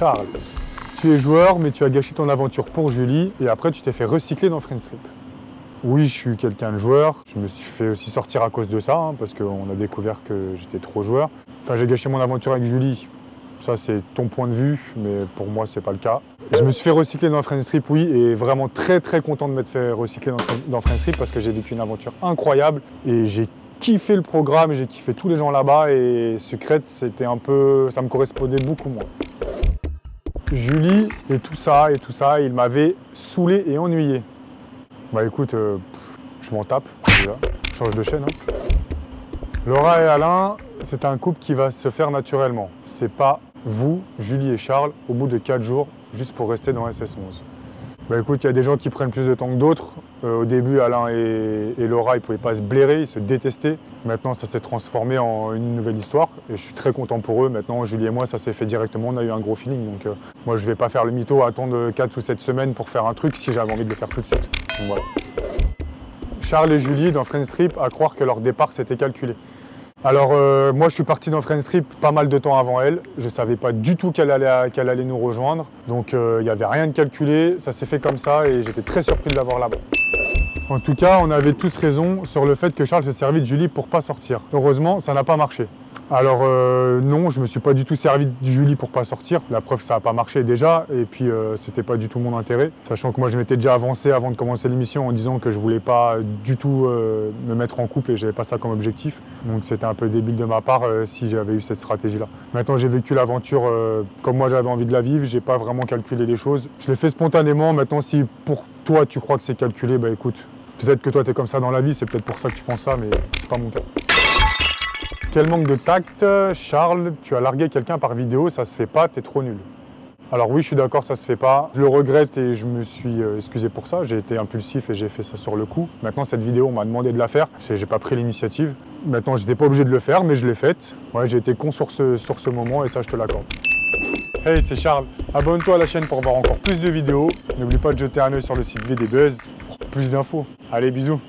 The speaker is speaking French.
Charles, tu es joueur, mais tu as gâché ton aventure pour Julie et après tu t'es fait recycler dans Friendstrip. Oui, je suis quelqu'un de joueur. Je me suis fait aussi sortir à cause de ça, hein, parce qu'on a découvert que j'étais trop joueur. Enfin, j'ai gâché mon aventure avec Julie. Ça, c'est ton point de vue, mais pour moi, c'est pas le cas. Je me suis fait recycler dans Friendstrip, oui, et vraiment très content de m'être fait recycler dans Friendstrip parce que j'ai vécu une aventure incroyable et j'ai kiffé le programme, j'ai kiffé tous les gens là-bas et Secret, c'était un peu, ça me correspondait beaucoup moins. Julie et tout ça, il m'avait saoulé et ennuyé. Bah écoute, je m'en tape déjà, je change de chaîne. Hein. Laura et Alain, c'est un couple qui va se faire naturellement. C'est pas vous, Julie et Charles, au bout de 4 jours, juste pour rester dans SS11. Bah écoute, il y a des gens qui prennent plus de temps que d'autres. Au début, Alain et Laura, ils pouvaient pas se blairer, ils se détestaient. Maintenant, ça s'est transformé en une nouvelle histoire et je suis très content pour eux. Maintenant, Julie et moi, ça s'est fait directement, on a eu un gros feeling. Donc moi, je vais pas faire le mytho, attendre 4 ou 7 semaines pour faire un truc si j'avais envie de le faire tout de suite. Donc voilà. Charles et Julie, dans Friendstrip, à croire que leur départ s'était calculé. Alors moi je suis parti dans Friendstrip pas mal de temps avant elle, je ne savais pas du tout qu'elle allait nous rejoindre, donc il n'y avait rien de calculé, ça s'est fait comme ça et j'étais très surpris de l'avoir là-bas. En tout cas, on avait tous raison sur le fait que Charles s'est servi de Julie pour pas sortir. Heureusement, ça n'a pas marché. Alors non, je me suis pas du tout servi de Julie pour pas sortir. La preuve, ça n'a pas marché déjà. Et puis, c'était pas du tout mon intérêt. Sachant que moi, je m'étais déjà avancé avant de commencer l'émission en disant que je voulais pas du tout me mettre en couple et j'avais pas ça comme objectif. Donc c'était un peu débile de ma part si j'avais eu cette stratégie-là. Maintenant, j'ai vécu l'aventure comme moi j'avais envie de la vivre. J'ai pas vraiment calculé les choses. Je l'ai fait spontanément. Maintenant, si pour toi, tu crois que c'est calculé, bah écoute, peut-être que toi, tu es comme ça dans la vie. C'est peut-être pour ça que tu penses ça, mais c'est pas mon cas. Quel manque de tact, Charles, tu as largué quelqu'un par vidéo, ça se fait pas, t'es trop nul. Alors oui, je suis d'accord, ça se fait pas. Je le regrette et je me suis excusé pour ça. J'ai été impulsif et j'ai fait ça sur le coup. Maintenant, cette vidéo, on m'a demandé de la faire. J'ai pas pris l'initiative. Maintenant, j'étais pas obligé de le faire, mais je l'ai faite. Ouais, j'ai été con sur ce moment et ça, je te l'accorde. Hey, c'est Charles. Abonne-toi à la chaîne pour voir encore plus de vidéos. N'oublie pas de jeter un œil sur le site VDBuzz pour plus d'infos. Allez, bisous.